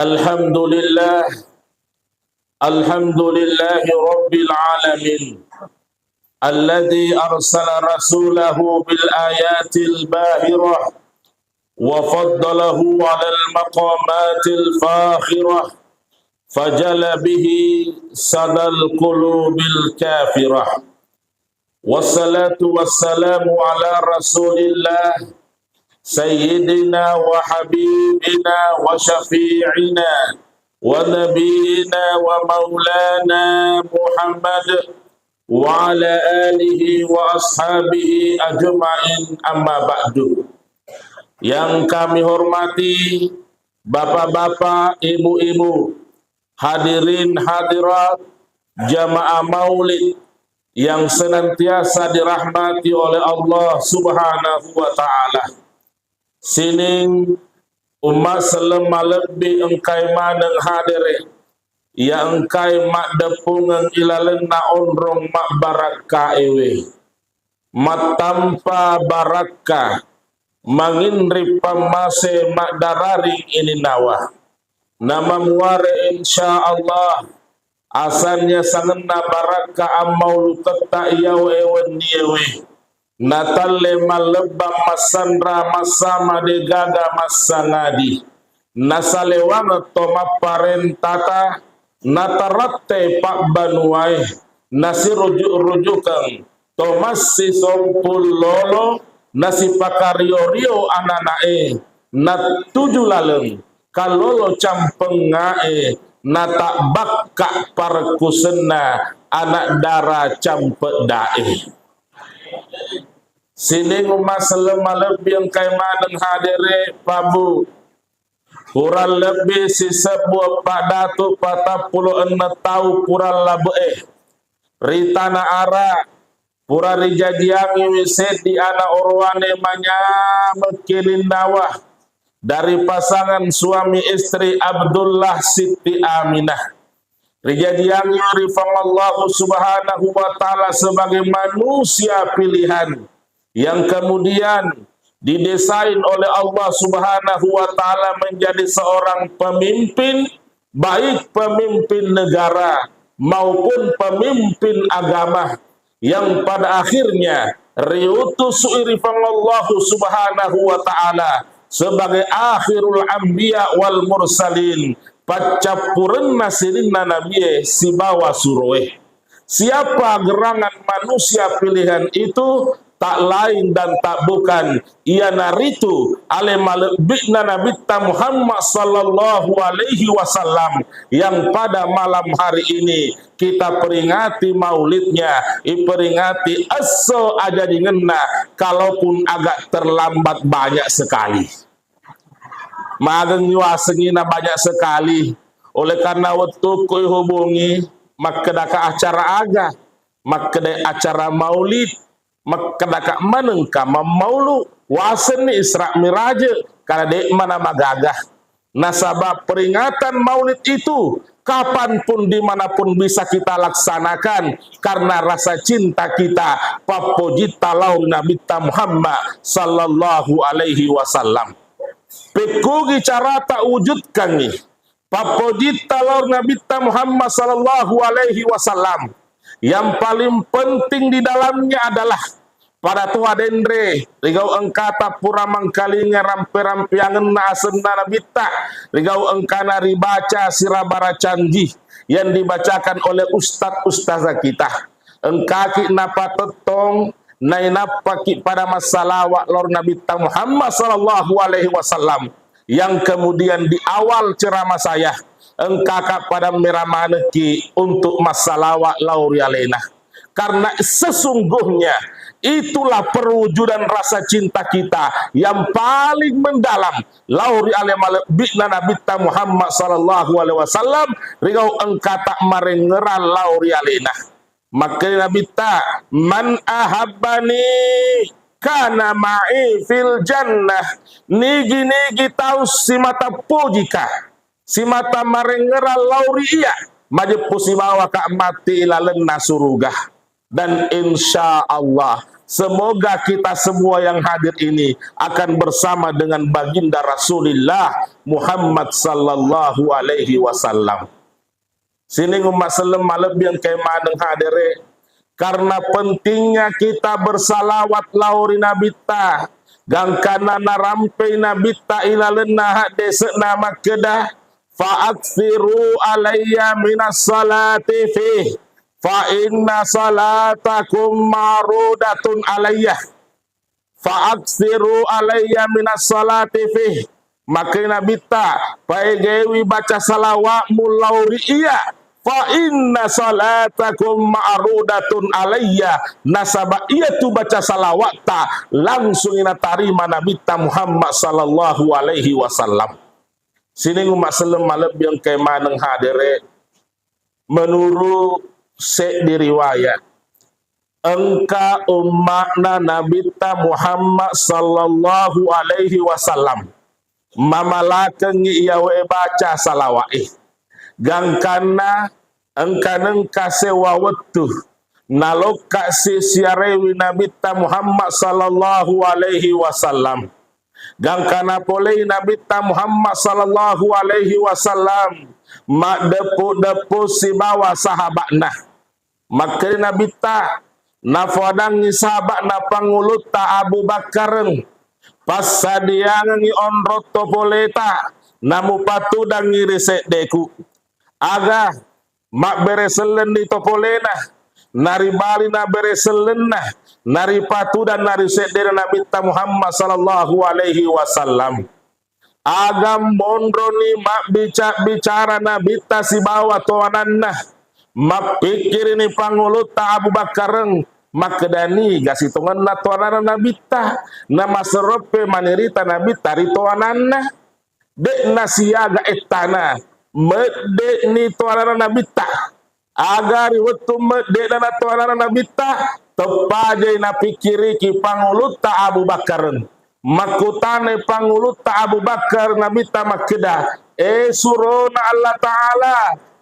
Alhamdulillah, Alhamdulillahi Rabbil Alamin, alladhi arsala rasulahu bil ayatil bahirah wa faddalahu alal maqamatil fakhirah fajala bihi sadal qulubil kafirah. Wassalatu wassalamu ala rasulillah Sayyidina wa habibina wa syafi'ina wa nabiyina wa maulana Muhammad wa ala alihi wa ashabihi ajma'in, amma ba'du. Yang kami hormati bapak-bapak, ibu-ibu, hadirin hadirat jamaah maulid yang senantiasa dirahmati oleh Allah Subhanahu wa ta'ala. Sining umat selama lebih engkai maneng hadere ya engkai mak depungan ilalen na onrong mak baraka ewe mat tanpa baraka manginri pamase mak darari ini nawa nama muare insyaallah asalnya sangenna baraka amau teta iyaw ewen diewe natalle malebam masandra masama de gaga masangadi nasalewana toma parentata nataratte pak banuai nasi rujuk-rujukan tomas si sompul lolo nasi pakario-rio ananae nat tuju laleng kalolo campengae nata bakka parkusena anak dara campedae. Sining umat selama lebih yang kaimanan hadere pabu kurang lebih si sebuah padatu patah puluh enam tahu kurang labe ritana ara pura rijadiangi wiset di anak orwane manya mekilin dawah dari pasangan suami istri Abdullah Siti Aminah. Rijadiangi rifangallahu subhanahu wa ta'ala sebagai manusia pilihan yang kemudian didesain oleh Allah Subhanahu wa ta'ala menjadi seorang pemimpin, baik pemimpin negara maupun pemimpin agama, yang pada akhirnya riutus irifangallahu Subhanahu wa ta'ala sebagai akhirul anbiya wal mursalin, pacapuren nasirinna nabiye si bawa suroeh. Siapa gerangan manusia pilihan itu? Tak lain dan tak bukan ia naritu alemalebikna nabita Muhammad sallallahu alaihi wasallam yang pada malam hari ini kita peringati maulidnya, peringati aso aja dingenna kalaupun agak terlambat banyak sekali. Mageng nyuasengina banyak sekali. Oleh karena waktu koi hubungi makkedaka acara aga, makkede acara maulid, makkedaka manengka mamaulu wasen ni Isra Miraj karena dek mana magagah. Nasabah peringatan maulid itu kapanpun dimanapun bisa kita laksanakan karena rasa cinta kita papojita lau Nabi Muhammad sallallahu alaihi wasallam. Pekugi cara tak wujudkan nih papojita lau Nabi Muhammad sallallahu alaihi wasallam. Yang paling penting di dalamnya adalah pada tua dendre rigau engkata pura mangkalinga rampe-rampiangan na asenna nabita rigau engkana ribaca sirabara canggih yang dibacakan oleh ustaz-ustazah kita engkaki napa tetong nainapaki pada masalawat lor Nabi Muhammad sallallahu alaihi wasallam yang kemudian di awal ceramah saya engkakak pada meramaneki untuk masalawat lauri alena karena sesungguhnya itulah perwujudan rasa cinta kita yang paling mendalam lauri alena bikna Nabi Muhammad sallallahu alaihi wasallam rigau engkata marengeran lauri alena maka Nabi ta man ahabbani kana ma'i fil jannah nigi tahu si mata pujika si mata marengera lauria majepu si bawa ka mati ilalen nasurugah dan insya Allah semoga kita semua yang hadir ini akan bersama dengan baginda Rasulullah Muhammad sallallahu alaihi wasallam. Sini umat salam malab yang kemah dengan hadir karena pentingnya kita bersalawat lauri Nabi ta gangkana narampai Nabi ta ilalena hak desa nama kedah fa'aksiru alayya minas salati fih fa inna salatakum marudatun alayya fa'aksiru alayya minas salati fih maka Nabi ta paegewi baca salawat mulauri iya fa inna salatakum ma'rudatun alayya nasaba ia tu baca salawat ta langsung ina tarima Nabi ta Muhammad sallallahu alaihi wasallam. Sini umat salam malab yang kemah nang hadire menurut se diriwayat engka umatna Nabi ta Muhammad sallallahu alaihi wasallam mamalakeun ia we baca salawat gangkana engka sewa wetuh naloka si siarewi Nabi ta Muhammad sallallahu alaihi wasallam gangkana polei Nabi ta Muhammad sallallahu alaihi wasallam mak depu si bawa sahabatna maka Nabi ta nafadang ni sahabat na pangulut ta Abu Bakar pas sadia ngi onrot topoleta namu patu dang ngirisek deku aga mak bereselen di topolena nari bali na bereselena nari patu dan nari sedera Nabi Muhammad sallallahu alaihi wasallam aga mondro ni mak bicara Nabi ta si bawa tuananna mak pikir ini pangulut ta Abu Bakareng mak kedani gasi tungan na tuanana Nabi ta nama serope manirita Nabi tari tuananna dek nasiaga etana medek ni tuanana Nabi ta agar waktu medek dan tuanana Nabi ta tepaje na pikiri ki pangulut ta Abu Bakar makutane pangulut ta Abu Bakar Nabi ta makeda surona Allah taala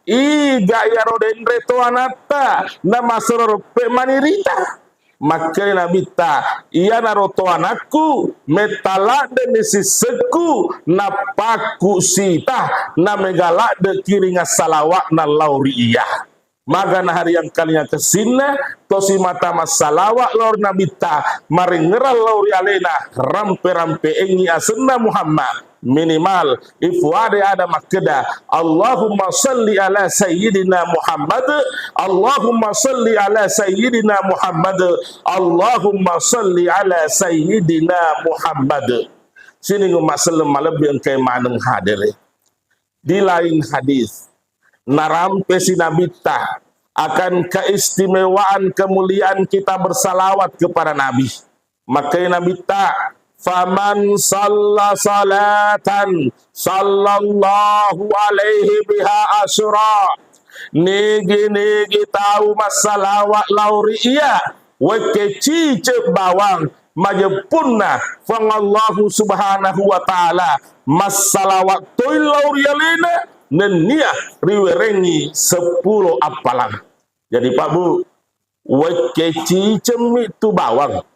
iga ya roden retuanata nama serope manirita maka Nabi ta iya naroto anakku metalak dan nisiseku napaku sita na megalak de kiringa salawat na lauri iya maka na hari yang kalinya kesina tosi mata masalawat laur Nabi ta maringeral lauri alena rampe-rampe engi asenna Muhammad minimal ifwade ada makeda Allahumma salli ala sayyidina Muhammad Allahumma salli ala sayyidina Muhammad Allahumma salli ala sayyidina Muhammad. Sini umat salam malebih engkai maneng hadir di lain hadis narampe si Nabi ta akan keistimewaan kemuliaan kita bersalawat kepada Nabi maka Nabi ta faman salla salatan sallallahu alaihi biha asyra nigi tahu masalawat lauri iya weke cice bawang majepunna fangallahu subhanahu wa ta'ala masalawat toil lauri alena nenia riwerengi 10 apalang jadi Pak Bu weke cice itu bawang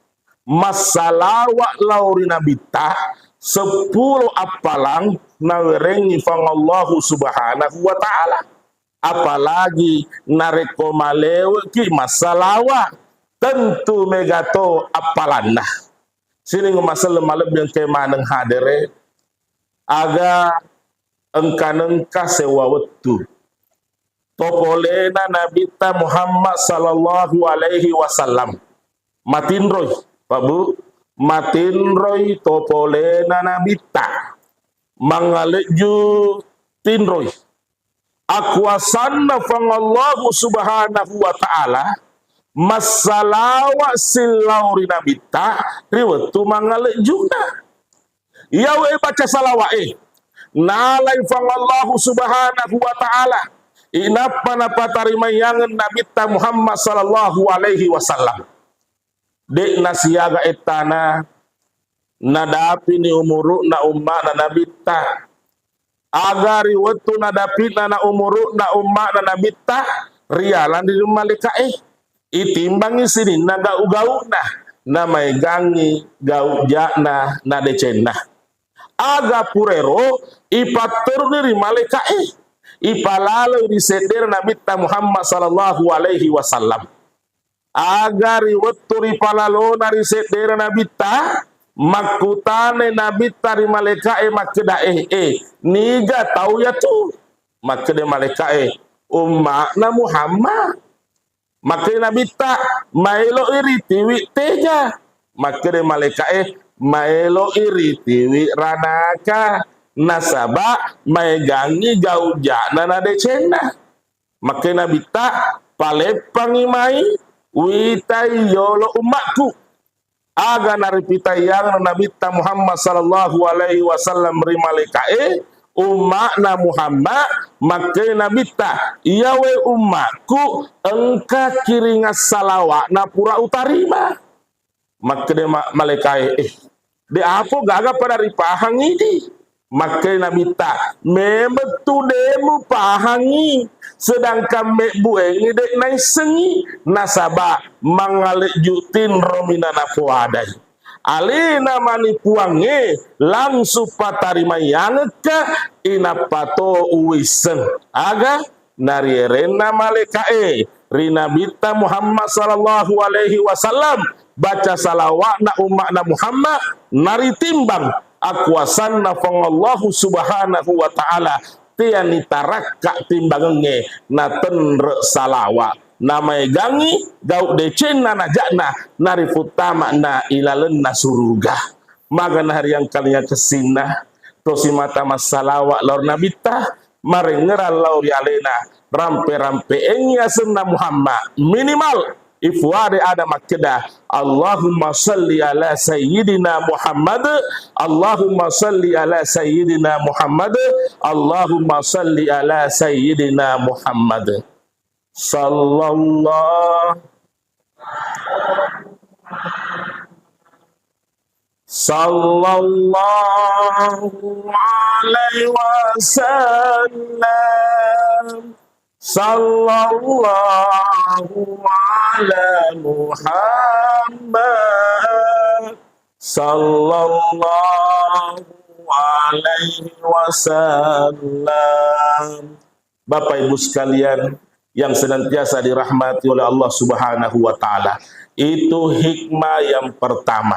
masalawat lauri Nabi ta 10 apalang nawerengi fangallahu subhanahu wa ta'ala apalagi nareko malewe ki masalawat tentu megato apalanda sini masalah malem yang kemaneng hadere aga engka sewa wetu topolena Nabi ta Muhammad sallallahu alaihi wasallam matinroy Pak Bu matinroy topolena Nabi ta mangaleju tinroy akwasanna fangallahu subhanahu wa ta'ala masalawa silauri Nabi ta riwatu mangalejuna yawe baca salawat nalai fangallahu subhanahu wa ta'ala inapa napa tarimayangan Nabi ta Muhammad sallallahu alaihi wasallam dek nasiaga etana nadapi ni umuru na umma na Nabi ta agari waktu nadapi na umuru na umma na Nabi ta rialan di malika itimbangi sini naga ugauna namai gangi gau jana na decena aga purero ipatur diri malaikat ipalalo di seder Nabi Muhammad sallallahu alaihi wasallam agar iweturi palalo nari seder Nabi makutane Nabi tari malaikat makeda niga tahu ya tu makede malaikat na Muhammad makede Nabi maelo iri tiwi teja makede malaikat maelo iri tiwi ranaka nasaba maegangi gaujana na decena makede Nabi palepang imai witai yolo umatku aga naripita yang Nabi Muhammad sallallahu alaihi wasallam rimalekae umatna Muhammad make Nabi yawe umatku engka kiringas salawat na pura utarima make de malekae de apa gaga pada ripahang ini make Nabi mebetu demu pahangi sedangkan me buengi dek nai sengi nasaba mangalik jutin romina napuadai alina mani puange langsung patarima yang ke inapato uwisen aga narierena malekae rina bita Muhammad sallallahu alaihi wasallam baca salawat na umat na Muhammad nari timbang akuasan na fangallahu subhanahu wa ta'ala tiani tarakka timbangenge na tenre salawat namai gangi gau decen na najana nari futama na ilalen na suruga magan hari yang kalinya kesina tosi mata masalawat laur nabita marengeran laur yalena rampe-rampe engi asenna Muhammad minimal ifwade ada makeda Allahumma salli ala sayyidina Muhammad Allahumma salli ala sayyidina Muhammad Allahumma salli ala sayyidina Muhammad sallallahu alaihi wasallam sallallahu ala Muhammad sallallahu alaihi wasallam. Bapak Ibu sekalian yang senantiasa dirahmati oleh Allah Subhanahu wa taala, itu hikmah yang pertama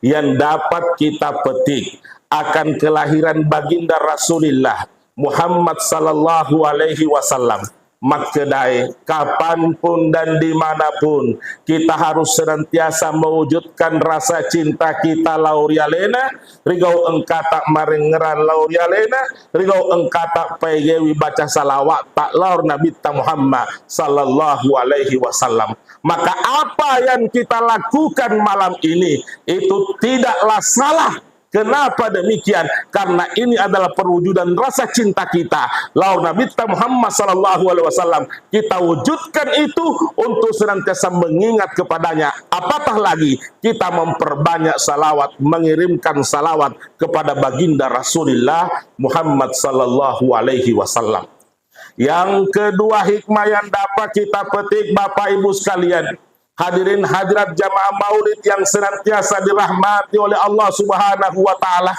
yang dapat kita petik akan kelahiran baginda Rasulullah Muhammad sallallahu alaihi wasallam. Makedai kapanpun dan dimanapun kita harus senantiasa mewujudkan rasa cinta kita laurialena rigau engkata marengeran laurialena rigau engkata pegewi baca salawat tak laur Nabi Muhammad sallallahu alaihi wasallam. Maka apa yang kita lakukan malam ini itu tidaklah salah. Kenapa demikian? Karena ini adalah perwujudan rasa cinta kita laur Nabi Muhammad sallallahu alaihi wasallam. Kita wujudkan itu untuk senantiasa mengingat kepadanya. Apatah lagi kita memperbanyak salawat, mengirimkan salawat kepada baginda Rasulullah Muhammad sallallahu alaihi wasallam. Yang kedua hikmah yang dapat kita petik Bapak Ibu sekalian, hadirin hadirat jamaah maulid yang senantiasa dirahmati oleh Allah Subhanahu wa taala,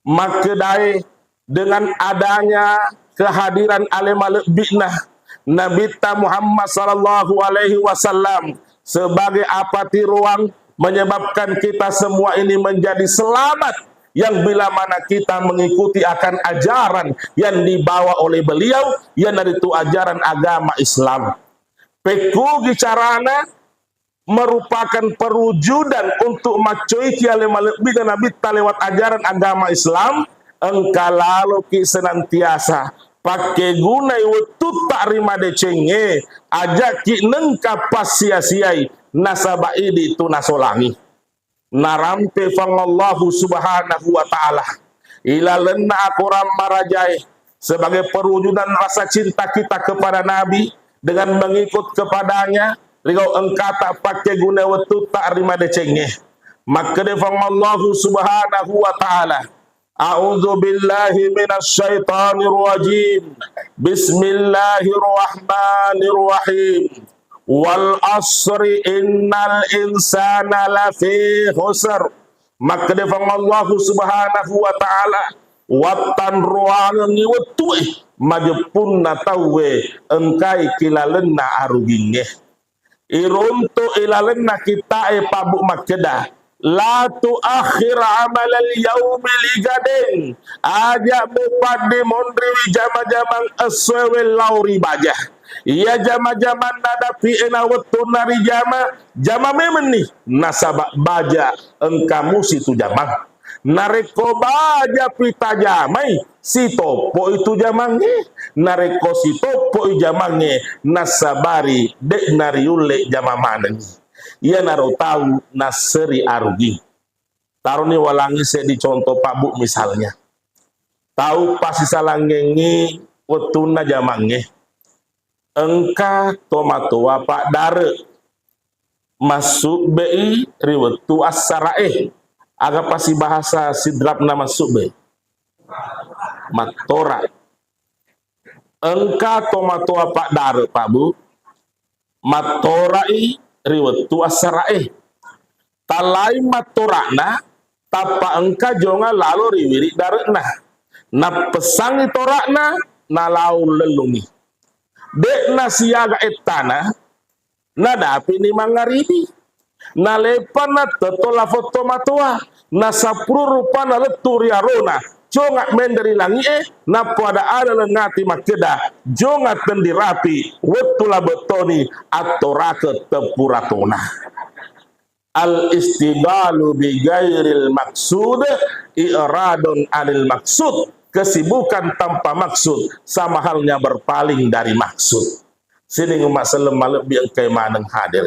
makedai dengan adanya kehadiran alim biknah Nabi Muhammad sallallahu alaihi wasallam sebagai apati ruang menyebabkan kita semua ini menjadi selamat, yang bila mana kita mengikuti akan ajaran yang dibawa oleh beliau, yang itu ajaran agama Islam. Peku gicarana merupakan perwujudan untuk macuiki alaihi Nabi lewat ajaran agama Islam. Engkau lalu ki senantiasa pakai gunai waktu tak rima decenge ajak ki nengka pas sia-siai nasabah ini itu nasolangi narampe fangallahu subhanahu wa ta'ala ila lenna akuram marajai sebagai perwujudan rasa cinta kita kepada Nabi dengan mengikut kepadanya. Rigau engkata pakai guna waktu tak rima decenge. Maka defangallahu subhanahu wa ta'ala. A'udzu billahi minasyaitonir rajim. Bismillahirrahmanirrahim. wal asri innal insana lafi khusr. Maka dia Allah subhanahu wa ta'ala watan ruang ni wetu majepun na tawe engkai kilalena arugingeh iruntu ilalena kita pabuk makeda la tu akhir amal al yaum ligaden aja mupade mondri jama-jamang aswe lauri bajah iya jama-jaman nadapi ena wetu nari jama memen ni nasabak baja engkamu situ jamang nareko baja pita jamai si topo itu jamange nareko si topo jamange nasabari dek nariule jamamaneng ia naro tahu naseri arugi taruh ni walangi saya dicontoh Pak Bu misalnya tahu pasti salangengi wetuna jamange engka tomato Pak dare masuk BI riwetu asarae agak pasti bahasa sidrap nama sube matora engka tomato Pak dare Pak Bu matorai riwetu asarae talai matorana tapa engka jonga lalu riwiri darena na pesang itorakna na lau lelungi dek na siaga etana na dapi ni mangaribi na lepan na totola foto matua na sapru rupa na leturi arona jongat menderi langi na pada ada lengati makeda jongat tendirapi wetula betoni atorake tepuratona al istibalu bi gairil maksud i'radun anil maksud kesibukan tanpa maksud sama halnya berpaling dari maksud sini umat salam lebih engkai maneng hadir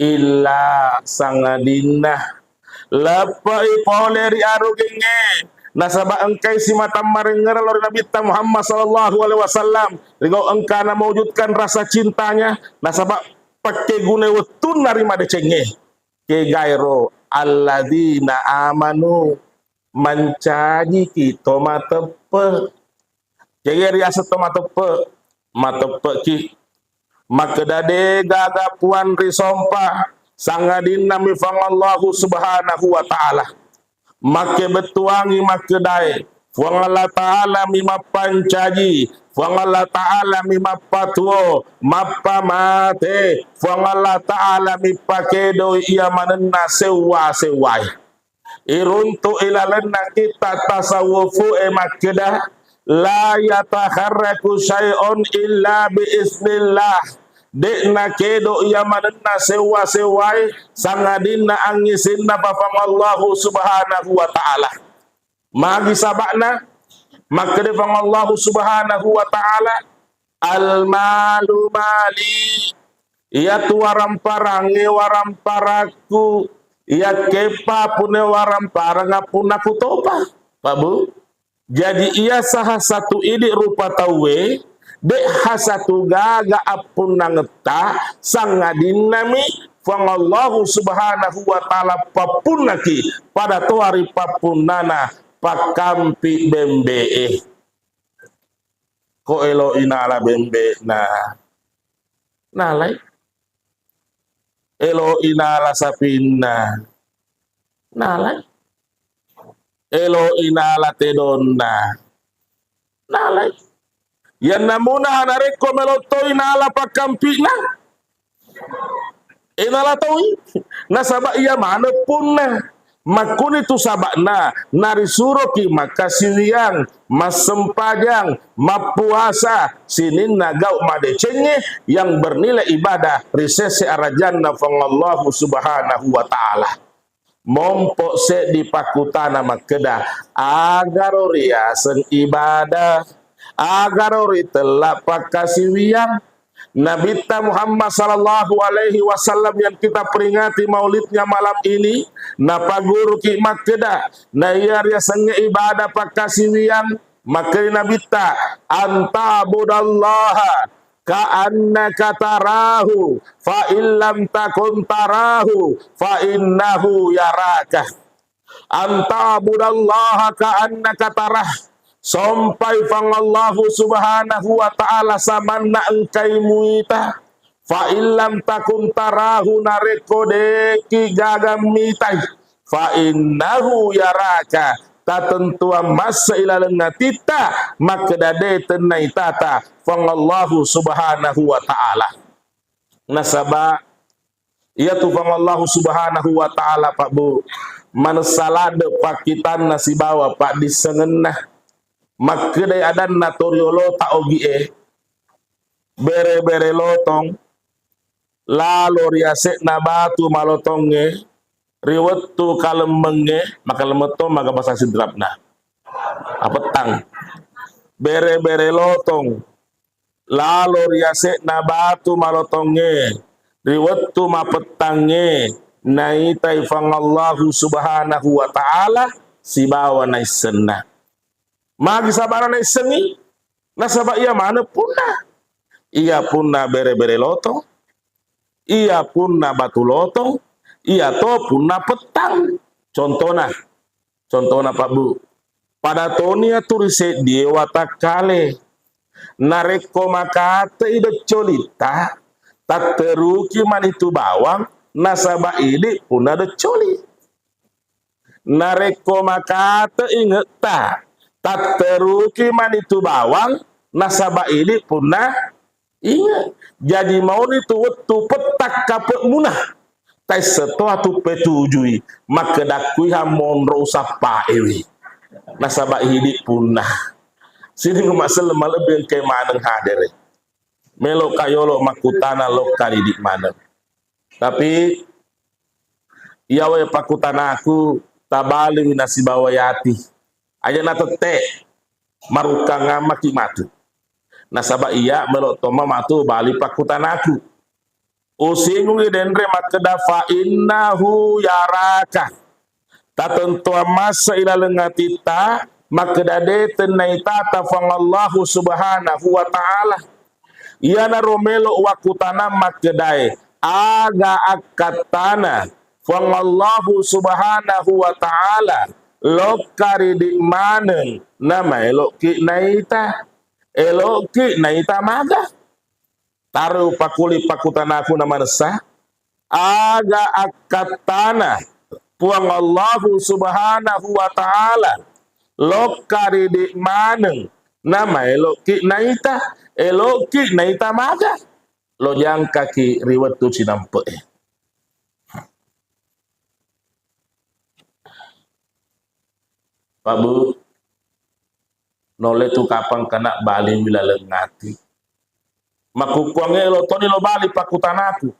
illa sangadinah lepai poleri arugenge nasabah engkai si mata marenger lor Nabi Muhammad sallallahu alaihi wasallam rigau engkana mewujudkan rasa cintanya nasabah pakai gune wetun narima decenge ke gairo alladzina amanu mancaji kita matepe jadi riasa to matepe ki maka dade gagapuan risompa sangadina mifang Allah subhanahu wa ta'ala make betuangi make dae fuang Allah ta'ala mima pancaji fuang Allah ta'ala mima patuo mappa mate fuang Allah ta'ala mipakedo iya manena sewa-sewai iruntu ilalenna kita tasawufu makeda la yatakharraku syai'un illa biiznillah dekna kedo iya manena sewa-sewai sangadina angisinna pafang Allah subhanahu wa ta'ala magi sabakna maka defang Allah subhanahu wa ta'ala al malu mali iya tu waramparang waramparaku iya kepa pune waramparang pun aku topa Pak Bu jadi ia saha satu ini rupa tawe dek hasatu gaga apun nangeta sangadinami fang Allah subhanahu wa ta'ala papunaki pada tuari papunana pakampi bembe ko elo inala bembe nalai elo inala sapina nalai elo inala tedonna nalai yan namuna hanareko melotoy nala pakampina inala toy nasaba iya mana pun makuni tu sabakna narisuro ki makasiliang masempajang mapuasa sinin nagau madecenge yang bernilai ibadah risese arajanna fangallahu subhanahu wa ta'ala mompok se di pakutana makeda agar ria sen ibadah agar ori telak pakasiwiang Nabi Muhammad sallallahu alaihi wasallam yang kita peringati maulidnya malam ini napa guru ki makeda na iya ria senge ibadah pakasiwiang maka Nabi ta anta budallaha ka'annaka tarahu fa illam takun tarahu fa innahu yaraka anta budallaha ka'annaka tarah sampai fang Allah subhanahu wa ta'ala samanna engkai muita Fa illam takun tarahu nareko deki gagamitai fa innahu yaraka tatentua masa ilalenga tita maka dade tenai tata fangallahu subhanahu wa ta'ala nasaba ia tu fangallahu subhanahu wa ta'ala Pak Bu mansalade pakitan nasi bawa Pak disengenah maka dai adan natoriolo tak ogi bere-bere lotong lalu riasek nabatu malotonge riwetu kalemenge maka lemeto maka bahasa sidrapna apetang bere-bere lotong lalu riasek nabatu malotonge riwetu mapetange naitai fangallahu subhanahu wa ta'ala sibawa naisena magi sabara naiseni nasaba ia mana punna ia punna bere-bere lotong ia punna batu lotong ia to punna petang contohna Pak Bu pada tonia turise dewa takale nareko makate ide colita tak teruki manitu bawang nasaba ide punna de coli nareko makate inget tak teruki manitu bawang nasaba ide punna ingat jadi mau itu wetu petak kapek munah tai setua tu petujui maka dakui hamon rosa paewi nasaba hidik punah sini ngemasel malebeng ke maneng hadere melo kayolo makutana lokali di maneng tapi iya we pakutana aku tabali nasi bawayati aja natete marukanga maki matu nasaba iya melo toma matu bali pakutana aku usingungi denre makeda fa innahu yaraka tatentua masa ila lengatita makeda de tenai tata fangallahu subhanahu wa ta'ala iana romelo wakutana makedai aga akatana fangallahu subhanahu wa ta'ala lokari di manen nama eloki naita maga taruh pakuli pakutanaku nama nesa aga akatana puang Allahu subhanahu wa ta'ala lokari di maneng nama eloki naita maga lo yang kaki riwet tu cinampe Pak Bu nole tu kapang kena bali bila lengati makukuange lo toni lo bali pakutanaku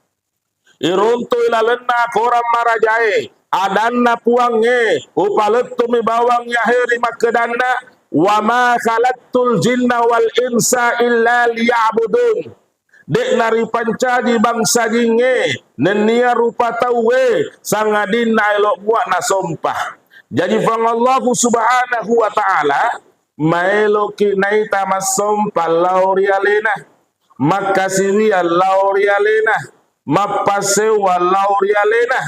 iruntu ila lenna koram marajae adanna puange upaletu mi bawang yaheri makedanna wa ma khalaqtul jinna wal insa illa liya'budun dek nari pancaji bangsa jinge nenia rupa tawe sangadin na elok buat na sompah jadi fangallahu subhanahu wa ta'ala maeloki naita masompah laurialena makasiwia laurialena mapasewa laurialena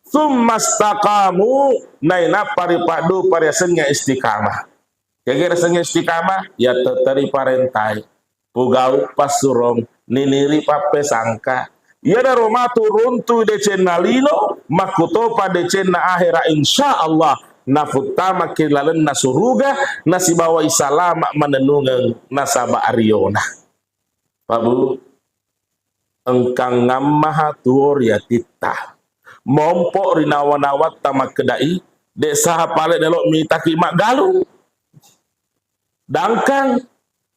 thummastaqamu naina paripadu pariasenya istiqamah kira senya istiqamah ya tetari parentai pugau pasurong niniri pape sangka ya daroma turuntu decen nalino makuto pada decen na akhira insyaallah nafuta makilalen nasuruga nasibawa isalama menenungang nasaba ariona Pak Bu, engkang ngamaha tuor ya tita. Mompok rinawanawat tamak kedai, dek saha pale delok mitaki mak galung. Dangkang,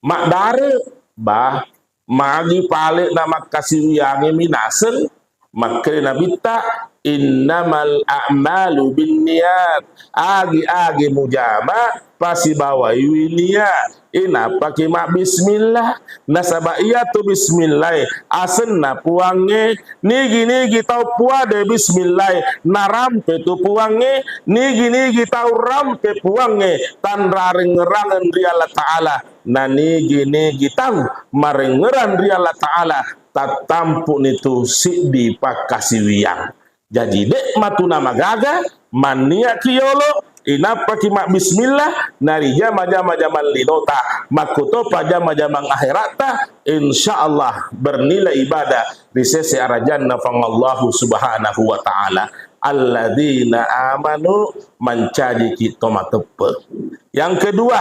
mak dare, bah, magi pale nama kasih wiange minasen, makre nabita, innamal a'malu binniyat, agi-agi mujama, pasi bawa niat. Ina pakai mak bismillah nasaba iya tu bismillah asenna puange nigi tau puade bismillah narampe tu puange nigi tau rampe puange tan rarengerangan ri Allah Ta'ala na nigi tau marengeran ri Allah Ta'ala tatampu nitu sidi pakasiwiang jadi dek matuna magaga mania kiolo inapa kimak bismillah narija majama-jaman linota makuto pajama-jamang akhirata insyaallah bernilai ibadah di sisi arajanna fangallahu subhanahu wa ta'ala alladzina amanu mancaji kita matepe. Yang kedua,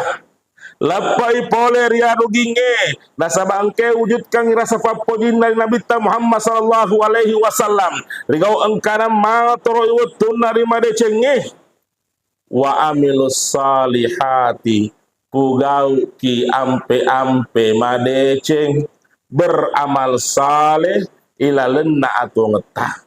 lapai pole riadu ginge nasabangke wujudkan rasa papojin dari Nabi Muhammad sallallahu alaihi wasallam rigau engkana matoro iwutun narima decenge wa amilus salihati pugau ki ampe madeceng beramal saleh ila lenna atau ngetah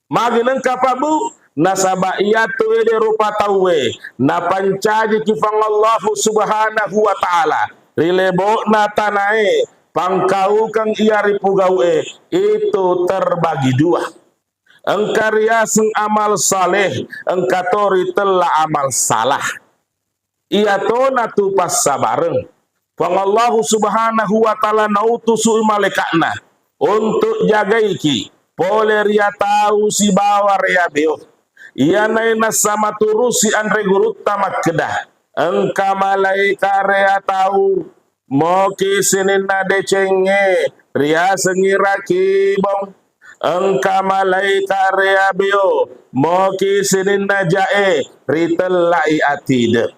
magineng kapabu nasaba iyatu ede rupa tawe na pancaji kifang Allah subhanahu wa ta'ala rilebo na tanae pangkau kang iari pugawe itu terbagi dua engkarya seng amal saleh engkatori telah amal salah iya to natu pas sabareng pang Allah subhanahu wa ta'ala nautusu malaikatna untuk jagaiki pole ria tahu si bawa ria beo ia naina sama turusi andre gurutta makkedah engka malaika ria tahu moki sinina decenge ria sengira kibong engka malaika ria beo moki sinina jae ritelai atide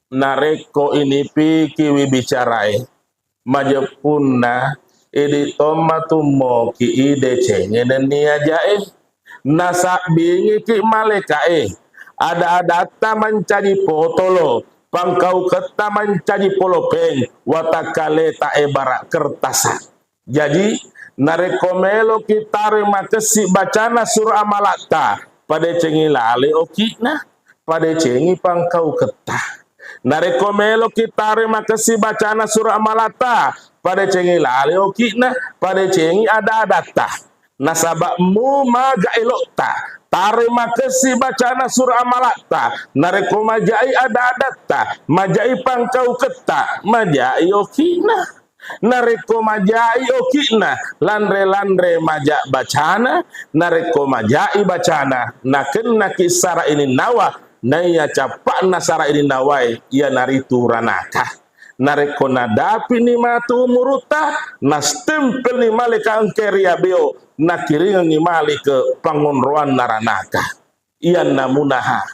nareko ini pikiwi bicarai majepunna idi tomatu moki ide cenge nia jae nasa bingi ki malekae ada data mencari potolo pangkau keta mencari polopeng watakale ta ebara kertasa jadi narekomelo kita remakesi bacana surah amalata pada cengi lale okina pada cengi pangkau keta narekomelo kita remakesi bacana surah amalata pada cengi lale okina pada cengi ada data nasabakmu maga elokta tarima kesi bacana surah amalata nareko majai ada adatta majai pangkau keta majai okina nareko majai okina landre majak bacana nareko majai bacana naken nakisara ini nawa naya capak nasara ini nawai ia naritu ranaka nareko nadapi ni matu muruta nastempel ni malika angkeria beo nakiringan ni malike pangonroan naranaka iyan namunaha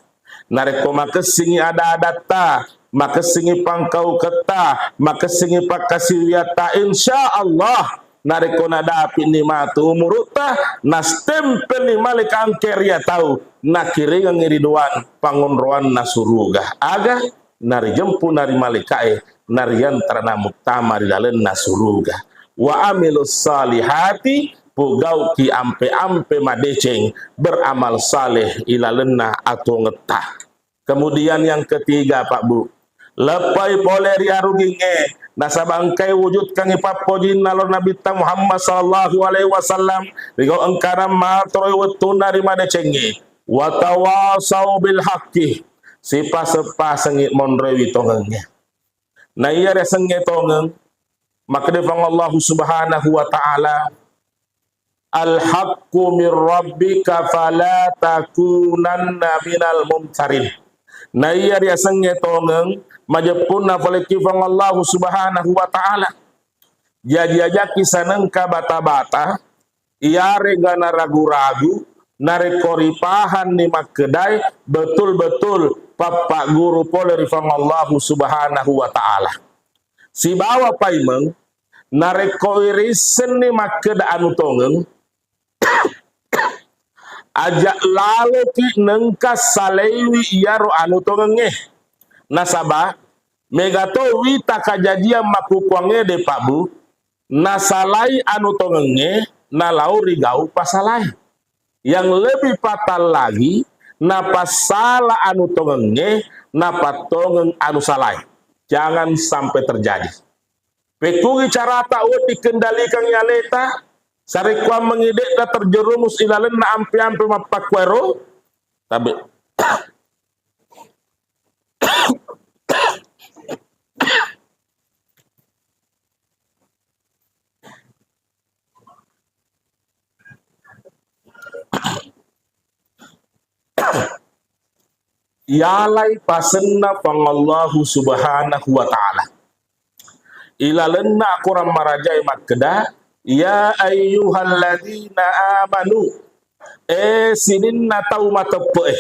nareko makesingi ada adata makesingi pangkau keta makesingi pakasiwiata insyaallah nareko nadapi ni matu muruta nastempel ni malika angkeria tau nakiringan ngiriduan pangonroan nasuruga aga nari jempu nari malikae narian terana muktama di dalam nasuruga wa amilus salihati pugau ki ampe madeceng beramal saleh ilalena atau ngetah. Kemudian yang ketiga Pak Bu lepai poleri aruginge nasabangkai wujud kang ipapojin nalor Nabi Muhammad sallallahu alaihi wasallam rigau engkara matroi wetun dari madecenge wa tawasau bil haqqi sipa sepa sengit monrewi tongengnya na iya resenge tongeng maka defang Allah subhanahu wa ta'ala al haqqu min rabbika fala takunanna minal mumtarin na iya resenge tongeng majepunna falekifang Allah subhanahu wa ta'ala jadi kisaneng ka bata-bata iya regana ragu-ragu narekoripahan ni makedai betul-betul Bapak guru poleri Allah subhanahu wa ta'ala si bawa paimeng narekoirisen ni makeda anu tongeng ajak lalu ki nengkas salewi iaro anu tongenge nasaba megato wita kajadian makukuange de Pak Bu nasalai anu tongenge nalau rigau pasalai yang lebih fatal lagi napa salah anu tongenge napa tongeng anu salai jangan sampai terjadi pekungi cara tahu dikendalikan nyaleta sarikwa mengidek da terjerumus ilalen na ampi-ampi mapakwero tapi yalai pasenna pangallahu subhanahu wa ta'ala ilalenna akuram marajai makkeda ya ayyuhalladzina amanu sininna tau matepe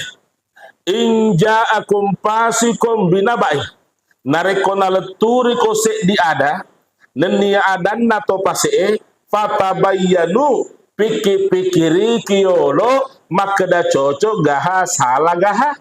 in ja'akum fasikum binabai nareko naleturi ko se di ada nenia adanna to pase fatabayyanu pikir-pikiri kiyolo makeda cocok gaha salah gaha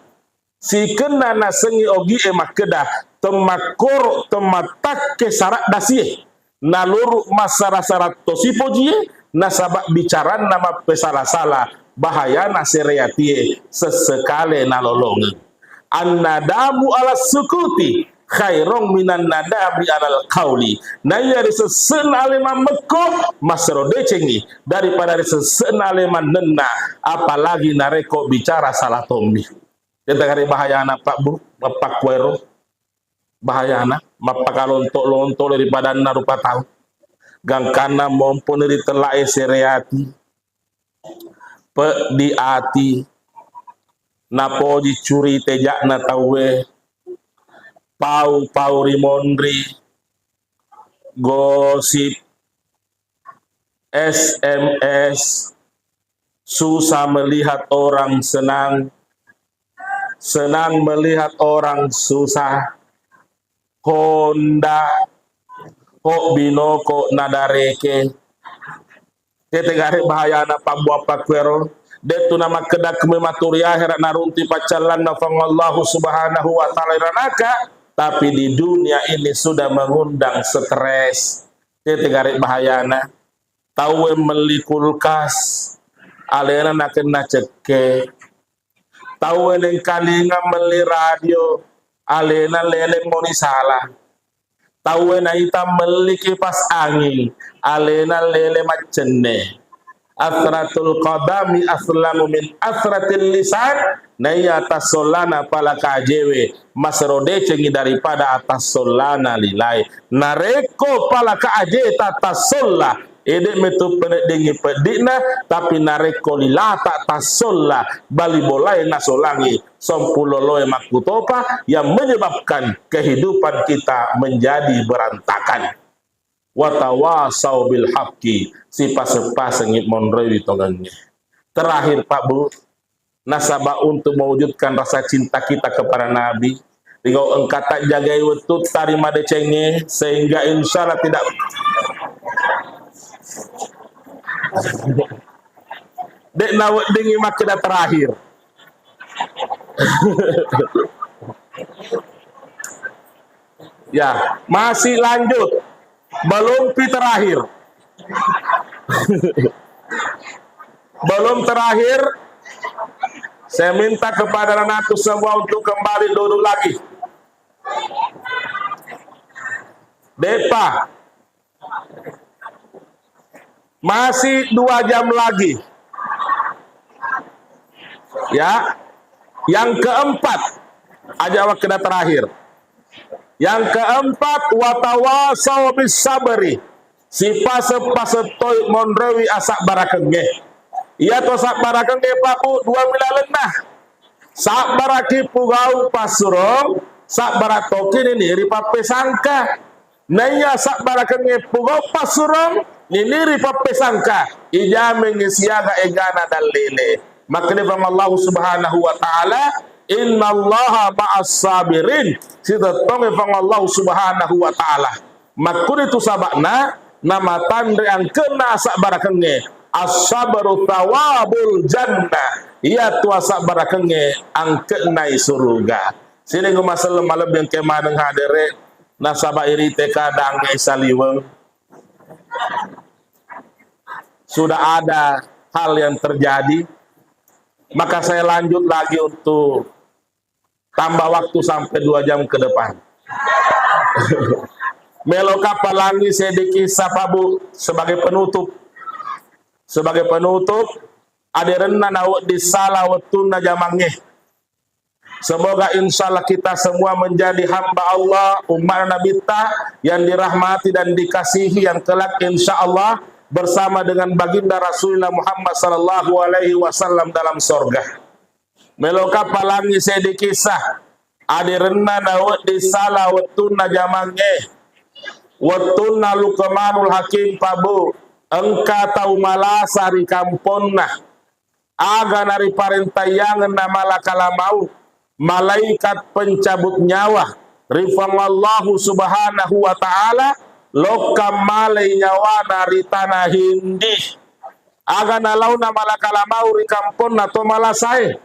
sikena nasengi ogi makeda temakur tematak ke syarat dasie naluru masyarakat tosipo jie nasabak bicara nama pesala-sala bahaya nasereatie sesekale nalolong annadamu ala sukuti khairong minan nadabi alal qauli nayari sesen aleman meko masrode cengi daripada sesen aleman nenna apalagi nareko bicara salah tombi kita kari bahayana Pak Bu Bapak Kuero bahayana mapakalontok-lontok daripada narupa tahu gangkana maupun dari telai sereati pe di ati napo dicuri tejak na tawe pau rimonri gosip SMS susah melihat orang senang melihat orang susah Honda kok binoko nadareke tetegare bahaya na pambuapa kwero detu nama kedak mematuri akhirat narunti pacalan na fangallahu subhanahu wa ta'ala ranaka tapi di dunia ini sudah mengundang stres tetegare bahayana tahu meli kulkas alena nakena ceke tahu yang kalinga meli radio alena lele moni salah tahu na ita meli kipas angin alena lele macene asratul qadami aslamu min asratil lisan naya atas solana pala kajewe masrode cengi daripada atas solana lilai nareko pala kaje atas sola ede metu penek dengi pedikna tapi nareko lilata atas sola bali bolai nasolangi sompuloloe makutopa yang menyebabkan kehidupan kita menjadi berantakan watawasau bil haqqi si pasengit monrewi tongannya. Terakhir Pak Bu, nasabah untuk mewujudkan rasa cinta kita kepada Nabi tinggal engkata jagai wetut tarima decenge sehingga insya Allah tidak dek nawat dengi makna terakhir ya masih lanjut belum terakhir belum terakhir saya minta kepada anakku semua untuk kembali duduk lagi Depa masih 2 jam lagi ya yang keempat aja waktu terakhir yang keempat watawasau bis sabri si pasetoy monrewi asak barakenge iya to sak barakenge Pak Bu 2 milalenah sak baraki pugau pasurong sak baratoki ini ripape sangka naya sak barakenge pugau pasurong ini ripape sangka ijame ngisiaga egana dalile makne from Allah subhanahu wa ta'ala innallaha ma'as sabirin sitatong from Allah subhanahu wa ta'ala makun itu sabakna nama tanda yang kena sak barakenge as-sabru thawabul jannah iya tu sak barakenge angkenai surga sini ngumasal malab yang kemaneng hadere nasaba iri tekadang isaliweng sudah ada hal yang terjadi maka saya lanjut lagi untuk tambah waktu sampai 2 jam ke depan. Meloka palangi sedikit sapabu sebagai penutup. Sebagai penutup, aderenna nawat di salah watuna jamangnya. Semoga insya Allah kita semua menjadi hamba Allah, umat Nabi yang dirahmati dan dikasihi yang kelak insya Allah bersama dengan baginda Rasulullah Muhammad sallallahu alaihi wasallam dalam sorga. meloka palangi sedikisah adirna dawet di salah wetuna jamange wetuna lukemanul hakim pabu engka tau malasari kamponna aga nari parentayangan nama lakala mau malaikat pencabut nyawa rifangallahu subhanahu wa ta'ala lokam malai nyawa nari tanah hindi aga nalau nama lakala mau rikamponna to malasai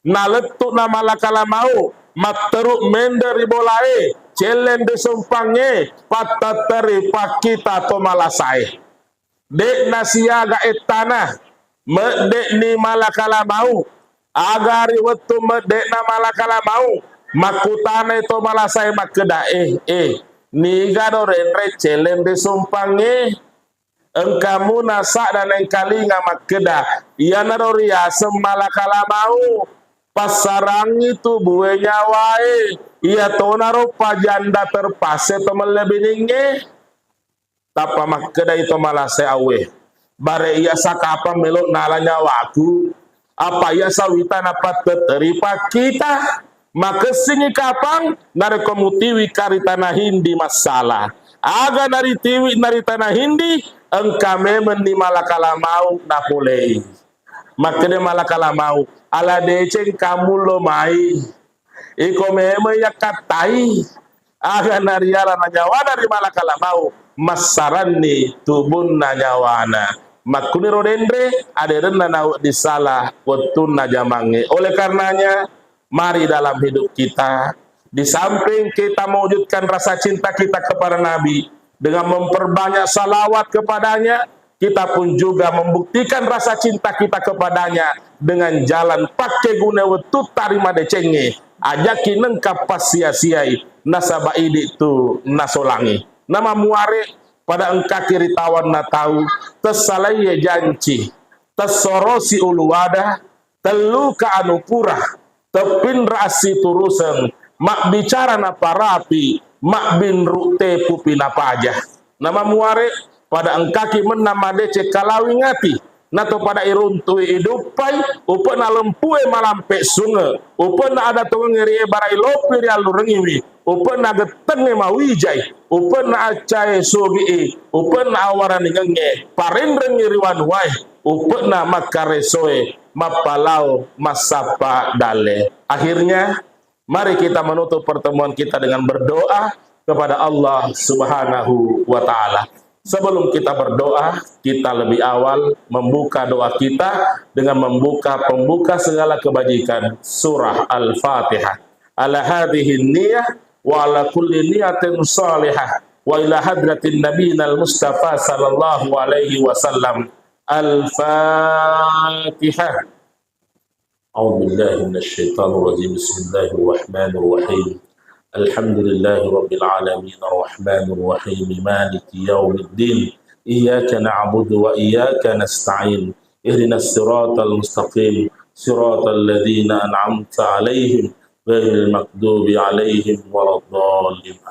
naletuk nama lakala mau matteruk menderi bolae celen de sumpange patateri pakita to malasai dek nasiaga etana medek ni malakala mau agari wetu medek na malakala mau makutane to malasai makeda ni gado renre celen de sumpange engkamu nasa dan engkalinga makeda yana doria semalakala mau pasarang itu buenya wae iya tonaro pajanda terpase to melebininge tapa makeda itu malasai awe bare iya sakapa melok nalanya waku apa ya sawita napat teripa kita maka singi kapang nare komutiwi kari tanah hindi masalah aga nari tiwi nari tanah hindi engkame mendi malakala mau napolei makanya malakala mau ala deceng kamu lo mai iko meme ya katai aga nariara nanyawa dari malakala mau masarani tubun nanyawana makuni rodendre aderena nau disalah wetun najamange oleh karenanya mari dalam hidup kita di samping kita mewujudkan rasa cinta kita kepada Nabi dengan memperbanyak salawat kepadanya kita pun juga membuktikan rasa cinta kita kepadanya dengan jalan pakai guna wetut tarima decenge ajaki nengkap pas sia-siai nasaba idi tu nasolangi nama muare pada engka kiri tawan na tahu tesalaya janci tesorosi uluwada telu ka anupura tepin rasi turusen mak bicara na parapi mak bin rute pupina pajah nama muare pada engkaki menama dece kalawingati nato pada iruntui idupai upena lempue malampe sunge upena ada tungeri barai lopi rialu rengiwi upena getenge mawijai upena acai sogi upena awarani ngenge parindreng ngiriwan wai upena makaresoe mapalau masapa dale. Akhirnya mari kita menutup pertemuan kita dengan berdoa kepada Allah Subhanahu wa ta'ala. Sebelum kita berdoa, kita lebih awal membuka doa kita dengan membuka pembuka segala kebajikan surah Al-Fatihah. Ala hadhihi niyah wa ala kulli niyatin salihah wa ila hadratin nabiyina al-mustafa sallallahu alaihi wasallam. Al-Fatihah. A'udzu billahi minasy syaithanir rajim. Bismillahirrahmanirrahim. Alhamdulillahi rabbil alamin arrahmanir rahim maliki yaumiddin iyyaka na'budu wa iyyaka nasta'in ihdinas siratal mustaqim siratal ladzina an'amta 'alaihim ghairil maghdubi 'alaihim waladdallin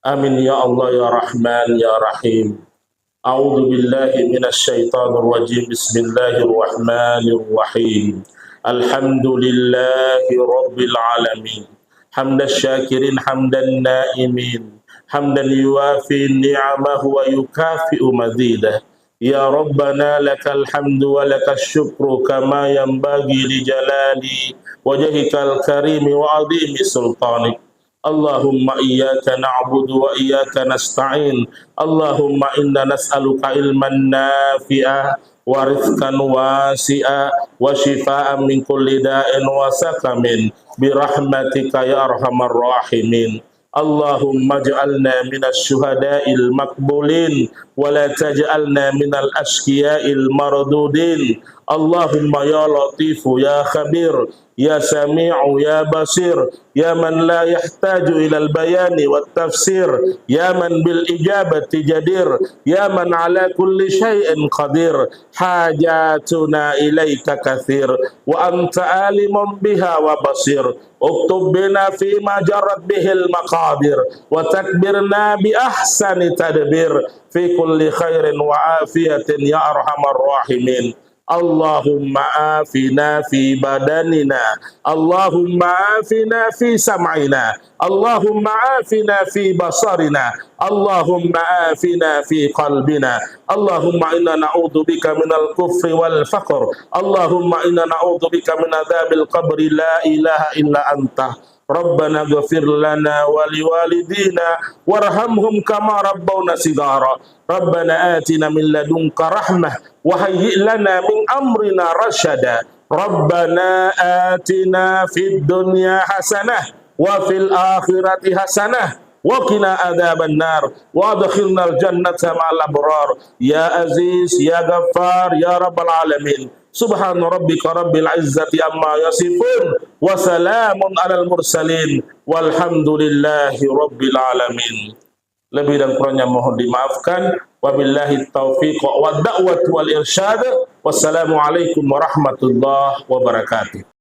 amin ya Allah ya Rahman ya Rahim. A'udzu billahi minasy syaithanir rajim. Bismillahirrahmanirrahim. Alhamdulillahi rabbil alamin hamdan syakirin hamdan naimin hamdan yuwafi ni'amahu wa yukafi'u mazidah ya rabbana lakal hamdu wa lakas syukru kama yanbaghi li jalali wajhikal karimi wa azimi sultanik. Allahumma iyyaka na'budu wa iyyaka nasta'in. Allahumma inna nas'aluka ilman nafi'a wa rizqan wasi'a wa shifaa'an min kulli da'in wa saqamin bi rahmatika ya arhamar rahimin. Allahumma ij'alna minasy syuhada'il maqbulin wa la taj'alna minal ashqiya'il mardudin. Allahumma ya latifu ya khabir ya sami'u ya basir ya man la yahtaju ilal bayani wat tafsir ya man bil ijabati jadir ya man ala kulli syai'in qadir hajatuna ilaika kathir wa anta alimun biha wa basir uktub bina fima jarat bihil maqadir wa takbirna bi ahsani tadbir fi kulli khairin wa afiyatin ya arhamar rahimin. Allahumma afina fi badanina, Allahumma afina fi sam'ina, Allahumma afina fi basarina, Allahumma afina fi qalbina, Allahumma inna na'udzubika minal kufri wal faqr, Allahumma inna na'udzubika min adzabil qabri la ilaha illa anta. Rabbana ghafir lana wa liwalidina warhamhum kama rabbawna sigara. Rabbana atina min ladunka rahmah wa hayyi' lana min amrina rasyada. Rabbana atina fid dunya hasanah wa fil akhirati hasanah wa qina adzaban nar wa adkhilnal jannata ma'al abrar. Ya Aziz ya Ghaffar ya Rabbal alamin. Subhana rabbika rabbil izzati amma yasifun wa salamun alal mursalin walhamdulillahi rabbil alamin. Lebih dan kurangnya mohon dimaafkan. Wabillahi taufiq wa da'watu wal irsyad. Wassalamualaikum warahmatullahi wabarakatuh.